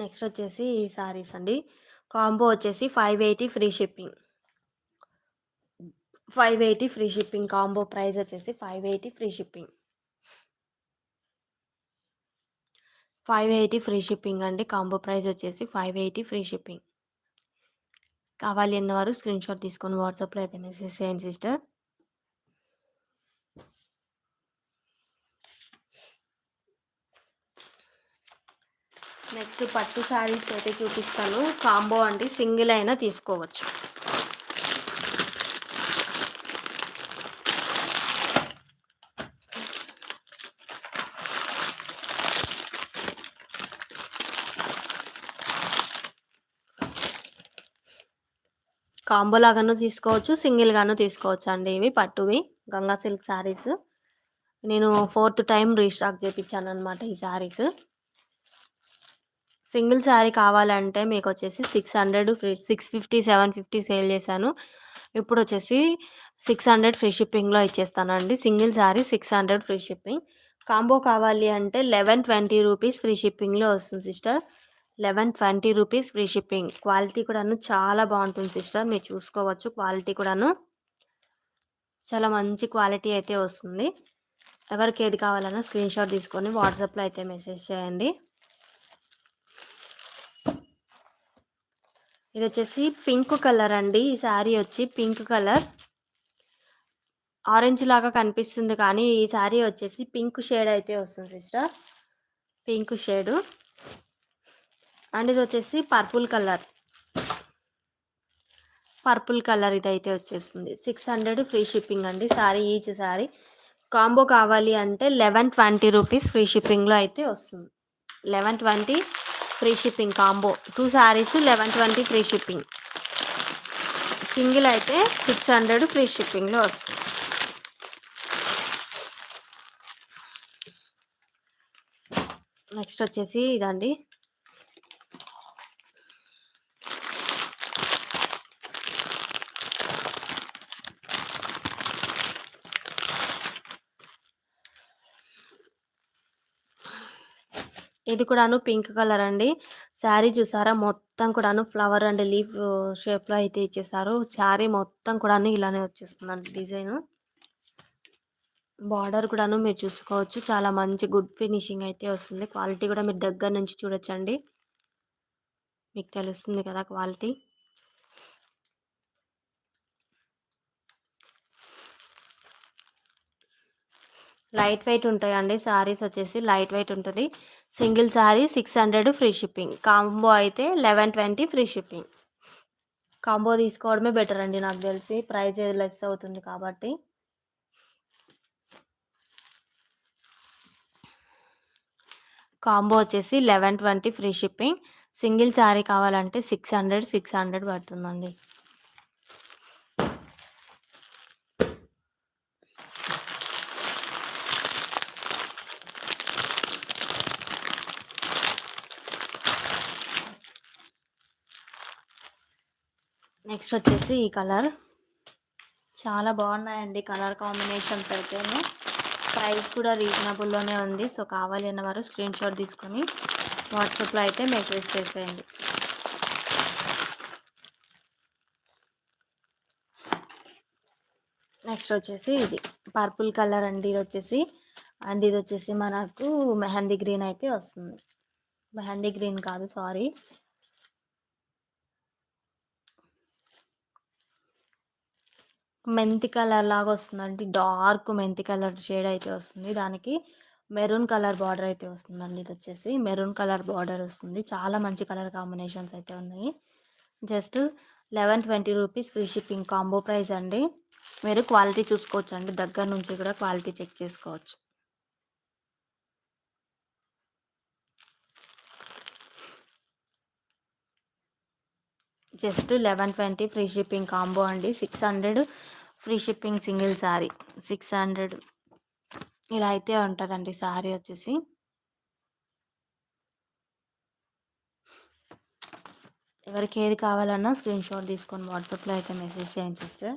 Next వచ్చేసి ఈ శారీస్ అండి. కాంబో వచ్చేసి 580 free shipping. 580 free shipping. Combo price వచ్చేసి 580 ఫ్రీ షిప్పింగ్. 580 ఫ్రీ షిప్పింగ్ అండి. కాంబో ప్రైస్ వచ్చేసి 580 ఫ్రీ షిప్పింగ్. కావాలి అన్నవారు స్క్రీన్ షాట్ తీసుకొని వాట్సాప్లో అయితే మెసేజ్ చేయండి సిస్టర్. నెక్స్ట్ పట్టు శారీస్ అయితే చూపిస్తాను. కాంబో అండి, సింగిల్ అయినా తీసుకోవచ్చు. కాంబో లాగాను తీసుకోవచ్చు, సింగిల్గాను తీసుకోవచ్చు అండి. ఇవి పట్టువి గంగా సిల్క్ శారీస్. నేను 4th టైం రీస్టాక్ చేయించాను అనమాట ఈ శారీస్. సింగిల్ శారీ కావాలంటే మీకు వచ్చేసి 600 ఫ్రీ, 650 750 సేల్ చేశాను. ఇప్పుడు వచ్చేసి 600 ఫ్రీ షిప్పింగ్లో ఇచ్చేస్తానండి. Single sari 600 free shipping. Combo కావాలి అంటే 1120 రూపీస్ ఫ్రీ షిప్పింగ్లో వస్తుంది sister. 1120 rupees free shipping. Quality కూడాను చాలా బాగుంటుంది సిస్టర్, మీరు చూసుకోవచ్చు. క్వాలిటీ కూడాను చాలా మంచి క్వాలిటీ అయితే వస్తుంది. ఎవరికి ఏది కావాలన్నా స్క్రీన్ షాట్ తీసుకొని వాట్సాప్లో అయితే మెసేజ్ చేయండి. ఇది వచ్చేసి పింక్ కలర్ అండి. ఈ శారీ వచ్చి పింక్ కలర్, ఆరెంజ్ లాగా కనిపిస్తుంది కానీ ఈ శారీ వచ్చేసి పింక్ షేడ్ అయితే వస్తుంది సిస్టర్. Pink shade. అండ్ ఇది వచ్చేసి పర్పుల్ కలర్. పర్పుల్ కలర్ ఇదైతే వచ్చేస్తుంది. 600 ఫ్రీ షిప్పింగ్ అండి శారీ, ఈచ్ శారీ. కాంబో కావాలి అంటే 1120 రూపీస్ ఫ్రీ షిప్పింగ్లో అయితే వస్తుంది. 1120 free shipping combo. 2 saris 1120 free shipping. Single అయితే 600 ఫ్రీ షిప్పింగ్లో వస్తుంది. నెక్స్ట్ వచ్చేసి ఇదండి. ఇది కూడాను పింక్ కలర్ అండి. శారీ చూసారా, మొత్తం కూడాను ఫ్లవర్ అండ్ లీఫ్ షేప్లో అయితే ఇచ్చేసారు. శారీ మొత్తం కూడాను ఇలానే వచ్చేస్తుందండి డిజైన్. బార్డర్ కూడాను మీరు చూసుకోవచ్చు, చాలా మంచి గుడ్ ఫినిషింగ్ అయితే వస్తుంది. క్వాలిటీ కూడా మీరు దగ్గర నుంచి చూడొచ్చండి, మీకు తెలుస్తుంది కదా క్వాలిటీ. లైట్ వెయిట్ ఉంటాయండి శారీస్ వచ్చేసి, లైట్ వెయిట్ ఉంటుంది. Single sari 600 free shipping. Combo అయితే 1120 ఫ్రీ షిప్పింగ్. కాంబో తీసుకోవడమే బెటర్ అండి నాకు తెలిసి, ప్రైస్ లెస్ అవుతుంది కాబట్టి. కాంబో వచ్చేసి 1120 ఫ్రీ షిప్పింగ్. సింగిల్ శారీ కావాలంటే 600 పడుతుందండి. నెక్స్ట్ వచ్చేసి ఈ కలర్ చాలా బాగున్నాయండి. కలర్ కాంబినేషన్స్ అయితేనే, ప్రైస్ కూడా రీజనబుల్లోనే ఉంది. సో కావాలి అన్నవారు స్క్రీన్ షాట్ తీసుకొని వాట్సాప్లో అయితే మెసేజ్ చేసేయండి. నెక్స్ట్ వచ్చేసి ఇది పర్పుల్ కలర్ అండి. ఇది వచ్చేసి అండ్ ఇది వచ్చేసి మనకు మెహందీ గ్రీన్ అయితే వస్తుంది. మెహందీ గ్రీన్ కాదు, సారీ, మెంతి కలర్ లాగా వస్తుందండి. డార్క్ మెంతి కలర్ షేడ్ అయితే వస్తుంది. దానికి మెరూన్ కలర్ బార్డర్ అయితే వస్తుందండి. ఇది వచ్చేసి మెరూన్ కలర్ బార్డర్ వస్తుంది. చాలా మంచి కలర్ కాంబినేషన్స్ అయితే ఉన్నాయి. Just 1120 rupees free shipping. Combo price అండి. మీరు క్వాలిటీ చూసుకోవచ్చు అండి, దగ్గర నుంచి కూడా క్వాలిటీ చెక్ చేసుకోవచ్చు. జస్ట్ 1120 ఫ్రీ షిప్పింగ్ కాంబో అండి. 600 ఫ్రీ షిప్పింగ్ సింగిల్ శారీ. 600 ఇలా అయితే ఉంటుందండి శారీ వచ్చేసి. ఎవరికి ఏది కావాలన్నా స్క్రీన్ షాట్ తీసుకొని వాట్సాప్లో అయితే మెసేజ్ చేయండి సిస్టర్.